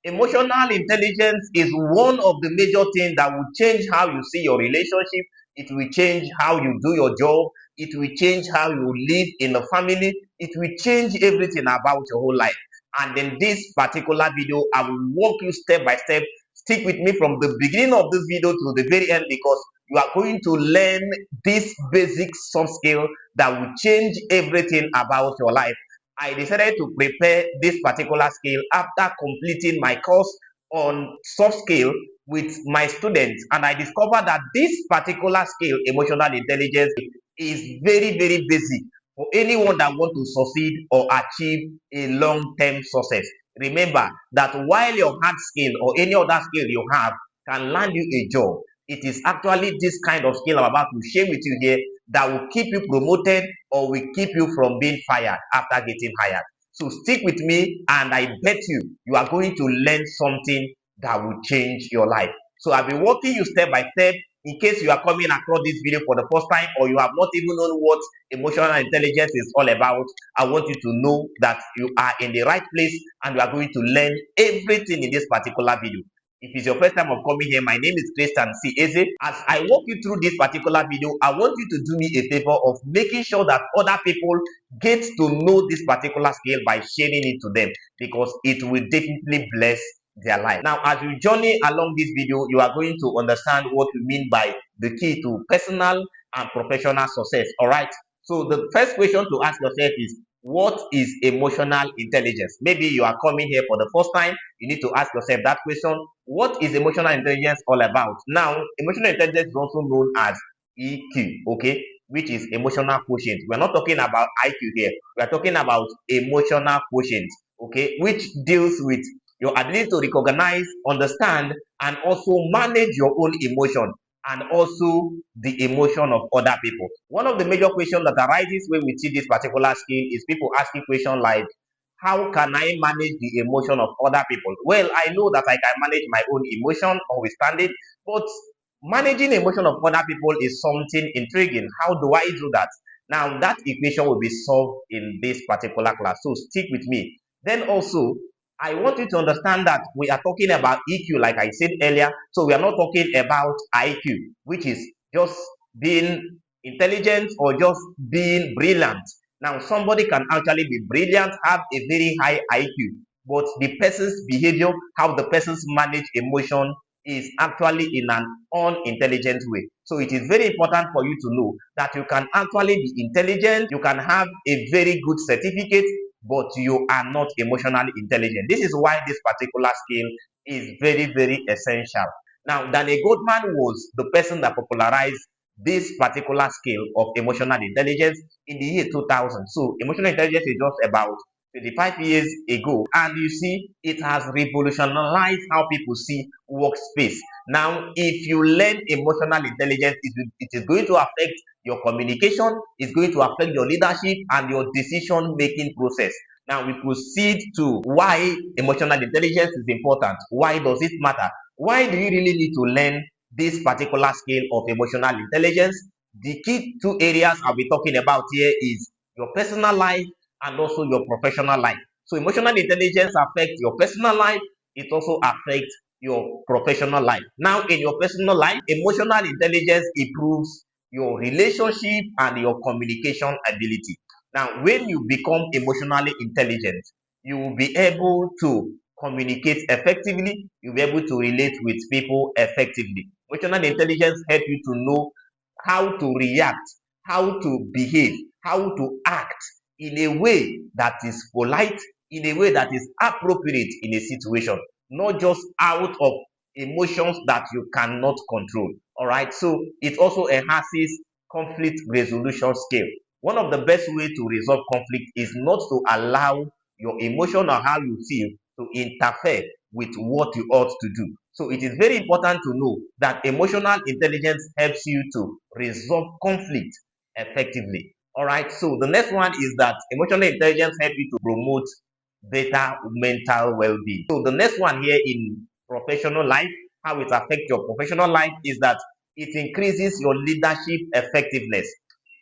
Emotional intelligence is one of the major things that will change how you see your relationship. It will change how you do your job. It will change how you live in the family. It will change everything about your whole life. And in this particular video, I will walk you step by step. Stick with me from the beginning of this video to the very end, because you are going to learn this basic soft skill that will change everything about your life. I decided to prepare this particular skill after completing my course on soft skill with my students, and I discovered that this particular skill, emotional intelligence, is very basic for anyone that want to succeed or achieve a long-term success. Remember that while your hard skill or any other skill you have can land you a job, it is actually this kind of skill I'm about to share with you here that will keep you promoted or will keep you from being fired after getting hired. So stick with me, and I bet you are going to learn something that will change your life. So I've been walking you step by step. In case you are coming across this video for the first time, or you have not even known what emotional intelligence is all about, I want you to know that you are in the right place and you are going to learn everything in this particular video. If it's your first time of coming here, my name is Christian C. Eze. As I walk you through this particular video, I want you to do me a favor of making sure that other people get to know this particular skill by sharing it to them, because it will definitely bless their life. Now, as you journey along this video, you are going to understand what we mean by the key to personal and professional success. All right. So the first question to ask yourself is, what is emotional intelligence? Maybe you are coming here for the first time. You need to ask yourself that question. What is emotional intelligence all about? Now, emotional intelligence is also known as EQ, okay, which is emotional quotient. We're not talking about IQ here. We're talking about emotional quotient, okay, which deals with your ability to recognize, understand, and also manage your own emotion, and also the emotion of other people. One of the major questions that arises when we see this particular skill is people asking questions like, how can I manage the emotion of other people? Well, I know that I can manage my own emotion, notwithstanding, but managing emotion of other people is something intriguing. How do I do that? Now, that equation will be solved in this particular class, so stick with me. Then also, I want you to understand that we are talking about EQ, like I said earlier. So we are not talking about IQ, which is just being intelligent or just being brilliant. Now, somebody can actually be brilliant, have a very high IQ, but the person's behavior, how the person's manage emotion, is actually in an unintelligent way. So it is very important for you to know that you can actually be intelligent, you can have a very good certificate, but you are not emotionally intelligent. This is why this particular skill is very essential. Now, Daniel Goldman was the person that popularized this particular skill of emotional intelligence in the year 2000. So, emotional intelligence is just about 25 years ago, and you see, it has revolutionized how people see workspace. Now, if you learn emotional intelligence, it is going to affect your communication, it's going to affect your leadership and your decision making process. Now we proceed to why emotional intelligence is important. Why does it matter? Why do you really need to learn this particular skill of emotional intelligence? The key two areas I'll be talking about here is your personal life and also your professional life. So emotional intelligence affects your personal life, it also affects your professional life. Now, in your personal life, emotional intelligence improves your relationship and your communication ability. Now, when you become emotionally intelligent, you will be able to communicate effectively, you'll be able to relate with people effectively. Emotional intelligence helps you to know how to react, how to behave, how to act in a way that is polite, in a way that is appropriate in a situation, not just out of emotions that you cannot control. All right, so it also enhances conflict resolution skill. One of the best way to resolve conflict is not to allow your emotion or how you feel to interfere with what you ought to do. So it is very important to know that emotional intelligence helps you to resolve conflict effectively. All right, so the next one is that emotional intelligence helps you to promote better mental well-being. So the next one here in professional life, how it affects your professional life is that it increases your leadership effectiveness.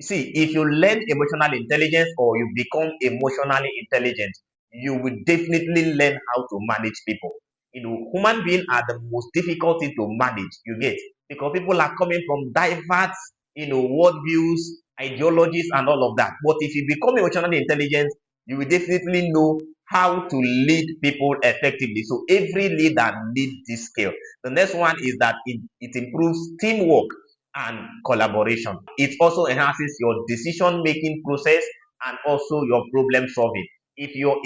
See, if you learn emotional intelligence or you become emotionally intelligent, you will definitely learn how to manage people. Human beings are the most difficult thing to manage, you get, because people are coming from diverse, worldviews, ideologies, and all of that. But if you become emotionally intelligent, you will definitely know how to lead people effectively. So every leader needs this skill. The next one is that it improves teamwork and collaboration. It also enhances your decision making process and also your problem solving. If you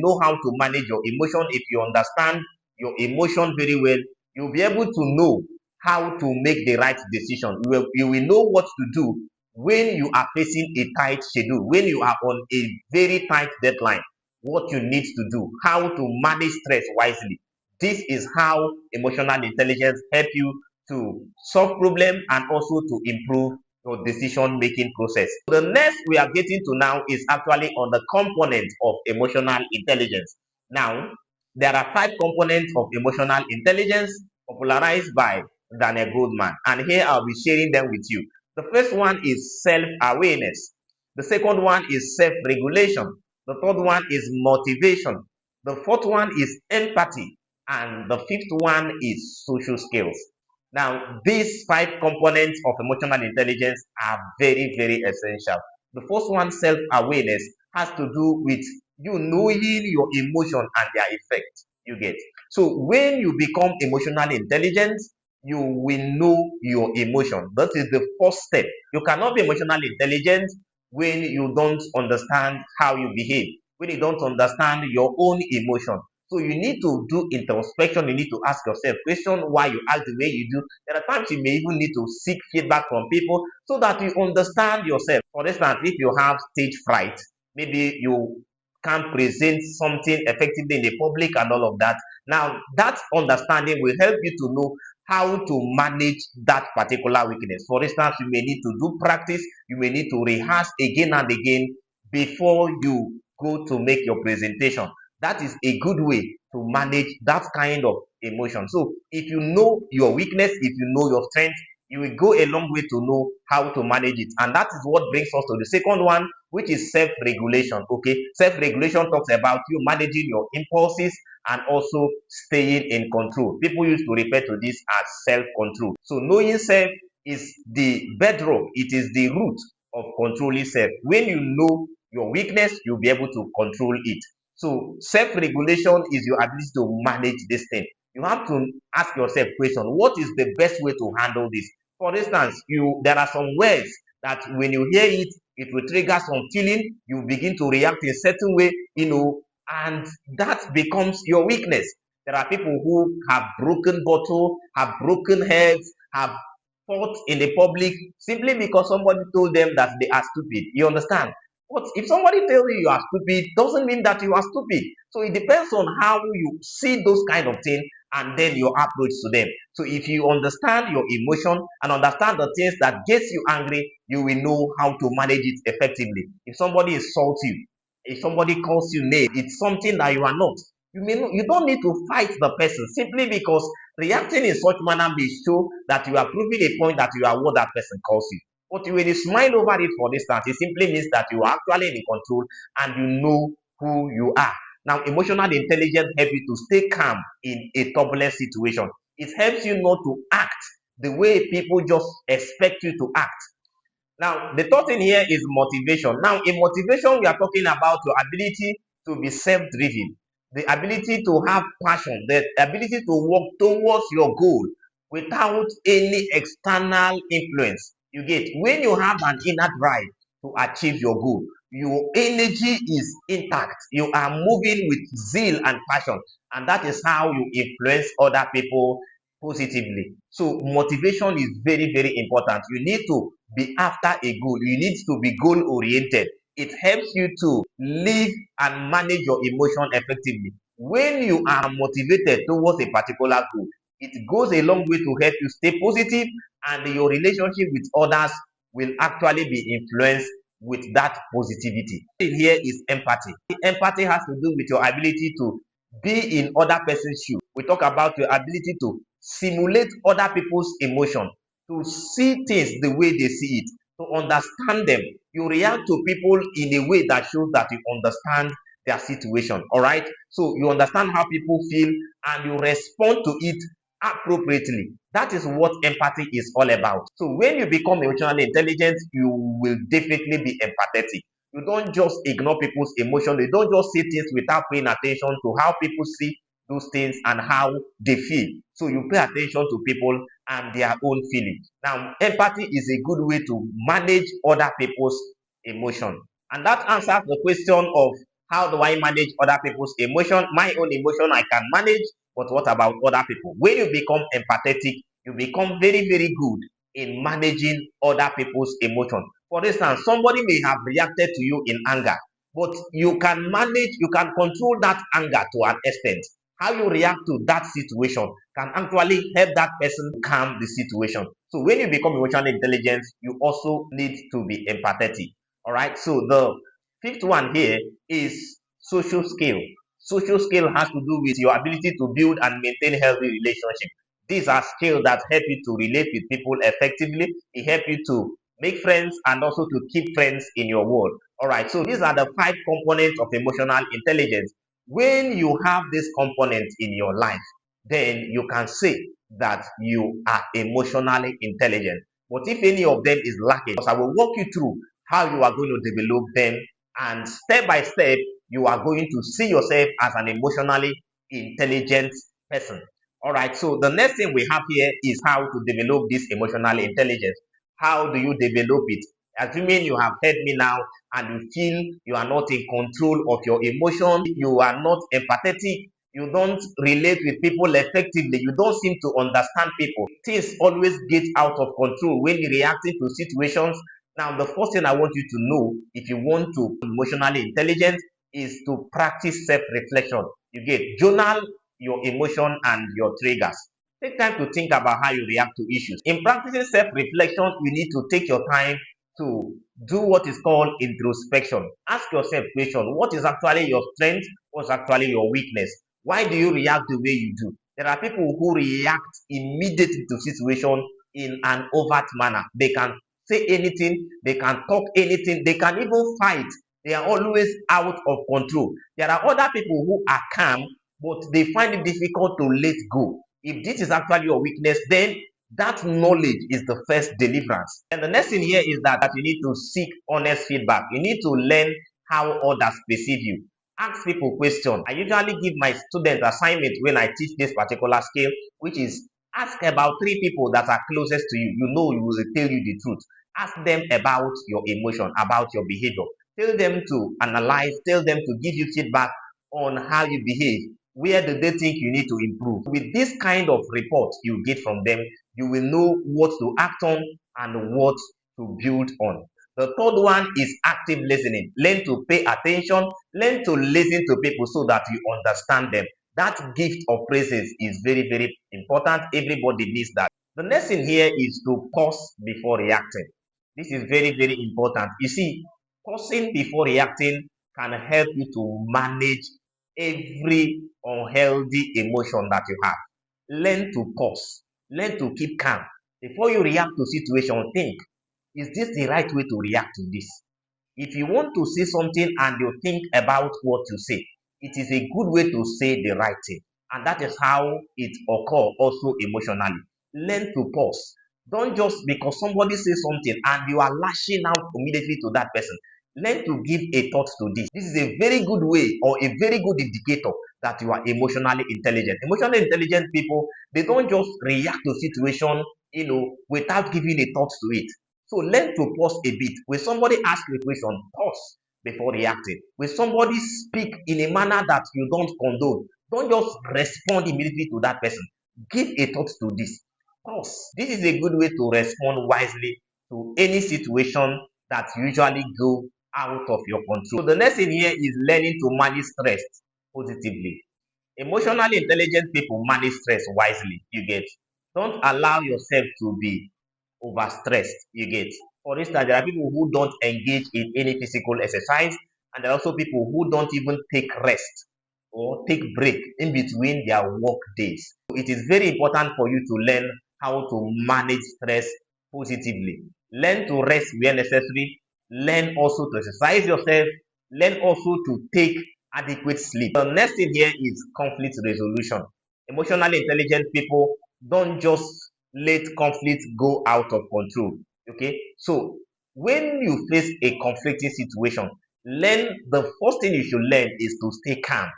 know how to manage your emotion, if you understand your emotion very well, you'll be able to know how to make the right decision. You will know what to do when you are facing a tight schedule, when you are on a very tight deadline, what you need to do, how to manage stress wisely. This is how emotional intelligence help you to solve problem and also to improve your decision making process. The next we are getting to now is actually on the components of emotional intelligence. Now, there are 5 components of emotional intelligence popularized by Daniel Goldman, and here I'll be sharing them with you. The first one is self-awareness. The second one is self-regulation. The third one is motivation. The fourth one is empathy. And the fifth one is social skills. Now, these 5 components of emotional intelligence are very, very essential. The first one, self-awareness, has to do with you knowing your emotion and their effect. You get. So when you become emotionally intelligent, you will know your emotion. That is the first step. You cannot be emotionally intelligent when you don't understand how you behave, when you don't understand your own emotion. So you need to do introspection. You need to ask yourself question why you act the way you do. There are times you may even need to seek feedback from people so that you understand yourself. For instance, if you have stage fright, maybe you can't present something effectively in the public and all of that. Now, that understanding will help you to know how to manage that particular weakness. For instance, you may need to do practice, you may need to rehearse again and again before you go to make your presentation. That is a good way to manage that kind of emotion. So if you know your weakness, if you know your strength, you will go a long way to know how to manage it. And that is what brings us to the second one, which is self-regulation. Okay, self-regulation talks about you managing your impulses and also staying in control. People used to refer to this as self-control. So knowing self is the bedrock, it is the root of controlling self. When you know your weakness, you'll be able to control it. So self-regulation is your ability to manage this thing. You have to ask yourself question, what is the best way to handle this? For instance, there are some words that when you hear it, it will trigger some feeling, you begin to react in a certain way, and that becomes your weakness. There are people who have broken bottle, have broken heads, have fought in the public simply because somebody told them that they are stupid. You understand? But if somebody tells you you are stupid, doesn't mean that you are stupid. So it depends on how you see those kind of things and then your approach to them. So if you understand your emotion and understand the things that gets you angry, you will know how to manage it effectively. If somebody insults you, if somebody calls you name, it's something that you are not. You don't need to fight the person simply because reacting in such manner may show that you are proving a point that you are what that person calls you. But when you smile over it, for instance, it simply means that you are actually in control and you know who you are. Now, emotional intelligence helps you to stay calm in a turbulent situation. It helps you not to act the way people just expect you to act. Now, the third thing here is motivation. Now, in motivation, we are talking about your ability to be self-driven, the ability to have passion, the ability to work towards your goal without any external influence. You get when you have an inner drive to achieve your goal, your energy is intact. You are moving with zeal and passion, and that is how you influence other people positively. So motivation is very, very important. You need to be after a goal. You need to be goal oriented. It helps you to live and manage your emotion effectively. When you are motivated towards a particular goal, it goes a long way to help you stay positive, and your relationship with others will actually be influenced with that positivity. Here is empathy. Empathy has to do with your ability to be in other person's shoes. We talk about your ability to simulate other people's emotion, to see things the way they see it, to understand them. You react to people in a way that shows that you understand their situation. All right. So you understand how people feel and you respond to it appropriately. That is what empathy is all about. So when you become emotionally intelligent, you will definitely be empathetic. You don't just ignore people's emotion. You don't just see things without paying attention to how people see those things and how they feel. So you pay attention to people and their own feelings. Now, empathy is a good way to manage other people's emotion. And that answers the question of how do I manage other people's emotion? My own emotion I can manage, but what about other people? When you become empathetic, you become very, very good in managing other people's emotion. For instance, somebody may have reacted to you in anger, but you can manage, you can control that anger to an extent. How you react to that situation can actually help that person calm the situation. So when you become emotionally intelligent, you also need to be empathetic. All right. So the fifth one here is social skill. Social skill has to do with your ability to build and maintain healthy relationships. These are skills that help you to relate with people effectively. It helps you to make friends and also to keep friends in your world. All right. So these are the five components of emotional intelligence. When you have these components in your life, then you can say that you are emotionally intelligent. But if any of them is lacking, I will walk you through how you are going to develop them, and step by step you are going to see yourself as an emotionally intelligent person. All right, so the next thing we have here is how to develop this emotional intelligence. How do you develop it? Assuming you have heard me now and you feel you are not in control of your emotion, you are not empathetic, you don't relate with people effectively, you don't seem to understand people, things always get out of control when you're reacting to situations. Now, the first thing I want you to know, if you want to be emotionally intelligent, is to practice self-reflection. You get journal your emotion and your triggers. Take time to think about how you react to issues. In practicing self-reflection, you need to take your time to do what is called introspection. Ask yourself question: what is actually your strength? What's actually your weakness? Why do you react the way you do? There are people who react immediately to situation in an overt manner. They can say anything, they can talk anything, they can even fight. They are always out of control. There are other people who are calm, but they find it difficult to let go. If this is actually your weakness, then that knowledge is the first deliverance. And the next thing here is that you need to seek honest feedback. You need to learn how others perceive you. Ask people questions. I usually give my students assignment when I teach this particular skill, which is ask about three people that are closest to you. You know, you will tell you the truth. Ask them about your emotion, about your behavior. Tell them to analyze, tell them to give you feedback on how you behave. Where do they think you need to improve? With this kind of report you get from them, you will know what to act on and what to build on. The third one is active listening. Learn to pay attention, learn to listen to people so that you understand them. That gift of presence is very, very important. Everybody needs that. The next thing here is to pause before reacting. This is very, very important. You see, pausing before reacting can help you to manage every unhealthy emotion that you have. Learn to pause, learn to keep calm. Before you react to situation, think, is this the right way to react to this? If you want to say something and you think about what you say, it is a good way to say the right thing. And that is how it occurs also emotionally. Learn to pause. Don't just because somebody says something and you are lashing out immediately to that person. Learn to give a thought to this. This is a very good way or a very good indicator that you are emotionally intelligent. Emotionally intelligent people, they don't just react to situation, without giving a thought to it. So learn to pause a bit. When somebody asks you a question, pause before reacting. When somebody speak in a manner that you don't condone, don't just respond immediately to that person. Give a thought to this. Pause. This is a good way to respond wisely to any situation that usually go out of your control. So the next thing here is learning to manage stress positively. Emotionally intelligent people manage stress wisely. You get. Don't allow yourself to be overstressed. You get. For instance, there are people who don't engage in any physical exercise, and there are also people who don't even take rest or take break in between their work days. So it is very important for you to learn how to manage stress positively. Learn to rest where necessary. Learn also to exercise yourself. Learn also to take adequate sleep. The next thing here is conflict resolution. Emotionally intelligent people don't just let conflict go out of control. Okay, so when you face a conflicting situation, the first thing you should learn is to stay calm.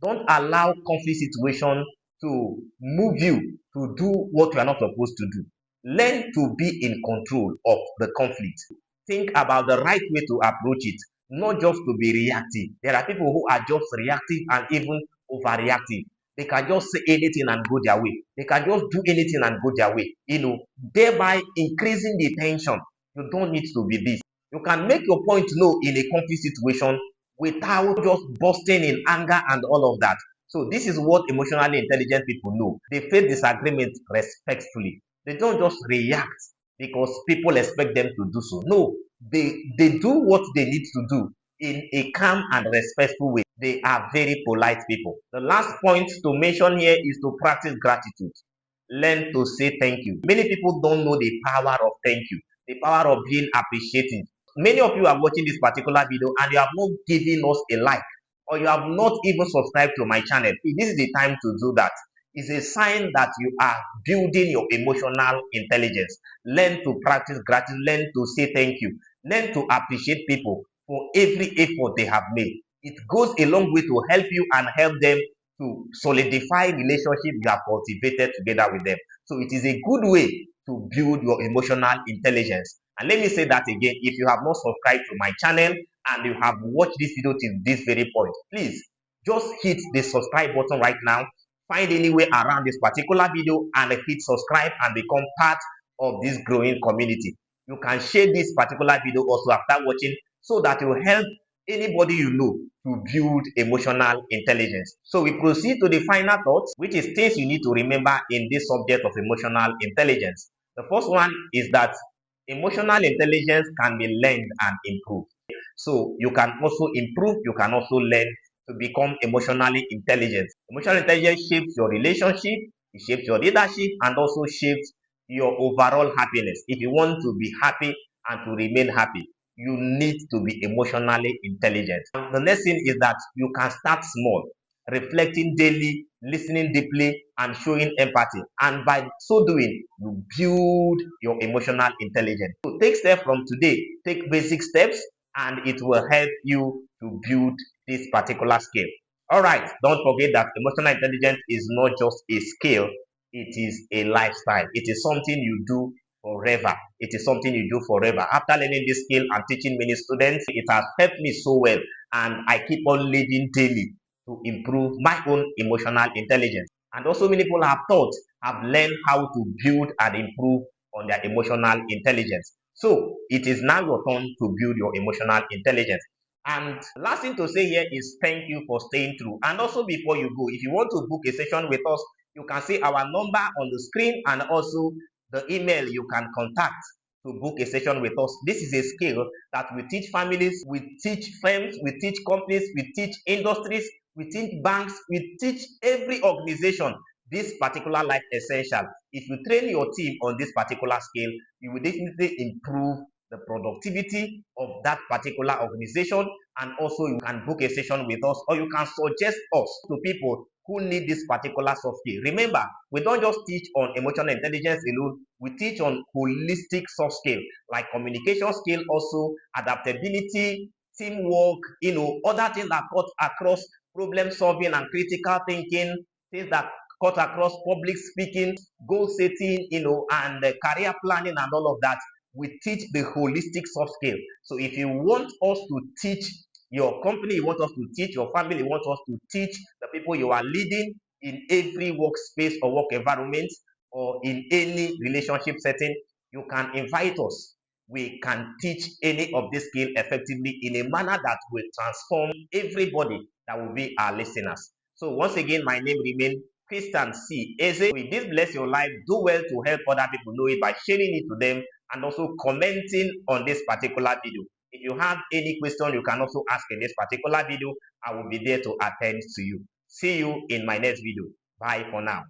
Don't allow conflict situation to move you to do what you are not supposed to do. Learn to be in control of the conflict. Think about the right way to approach it, not just to be reactive. There are people who are just reactive and even overreactive. They can just say anything and go their way. They can just do anything and go their way, thereby increasing the tension. You don't need to be this. You can make your point known in a conflict situation without just bursting in anger and all of that. So this is what emotionally intelligent people know. They face disagreement respectfully. They don't just react because people expect them to do so. No, they do what they need to do in a calm and respectful way. They are very polite people. The last point to mention here is to practice gratitude. Learn to say thank you. Many people don't know the power of thank you, the power of being appreciative. Many of you are watching this particular video and you have not given us a like, or you have not even subscribed to my channel. This is the time to do that. It's a sign that you are building your emotional intelligence. Learn to practice gratitude. Learn to say thank you. Learn to appreciate people for every effort they have made. It goes a long way to help you and help them to solidify relationship you have cultivated together with them. So it is a good way to build your emotional intelligence. And let me say that again, if you have not subscribed to my channel and you have watched this video till this very point, please just hit the subscribe button right now. Find any way around this particular video and hit subscribe and become part of this growing community. You can share this particular video also after watching, so that it will help anybody you know to build emotional intelligence. So we proceed to the final thoughts, which is things you need to remember in this subject of emotional intelligence. The first one is that emotional intelligence can be learned and improved. So you can also improve, you can also learn to become emotionally intelligent. Emotional intelligence shapes your relationship, it shapes your leadership, and also shapes your overall happiness. If you want to be happy and to remain happy, you need to be emotionally intelligent. And the next thing is that you can start small, reflecting daily, listening deeply, and showing empathy. And by so doing, you build your emotional intelligence. So take steps from today, take basic steps, and it will help you to build this particular skill. All right, don't forget that emotional intelligence is not just a skill, it is a lifestyle. It is something you do forever. It is something you do forever. After learning this skill and teaching many students, it has helped me so well, and I keep on living daily to improve my own emotional intelligence. And also many people have learned how to build and improve on their emotional intelligence. So it is now your turn to build your emotional intelligence. And last thing to say here is thank you for staying through. And also before you go, if you want to book a session with us, you can see our number on the screen and also the email you can contact to book a session with us. This is a skill that we teach families, we teach firms, we teach companies, we teach industries, we teach banks, we teach every organization this particular life essential. If you train your team on this particular skill, you will definitely improve the productivity of that particular organization, and also you can book a session with us, or you can suggest us to people who need this particular soft skill. Remember, we don't just teach on emotional intelligence alone, we teach on holistic soft skill like communication skill, also adaptability, teamwork, other things that cut across problem solving and critical thinking, things that cut across public speaking, goal setting, and career planning and all of that. We teach the holistic soft skill. So if you want us to teach your company, you want us to teach your family, you want us to teach the people you are leading in every workspace or work environment or in any relationship setting, you can invite us. We can teach any of this skill effectively in a manner that will transform everybody that will be our listeners. So once again, my name remains Christian C. Eze. If this bless your life, do well to help other people know it by sharing it to them and also commenting on this particular video. If you have any question, you can also ask in this particular video. I will be there to attend to you. See you in my next video. Bye for now.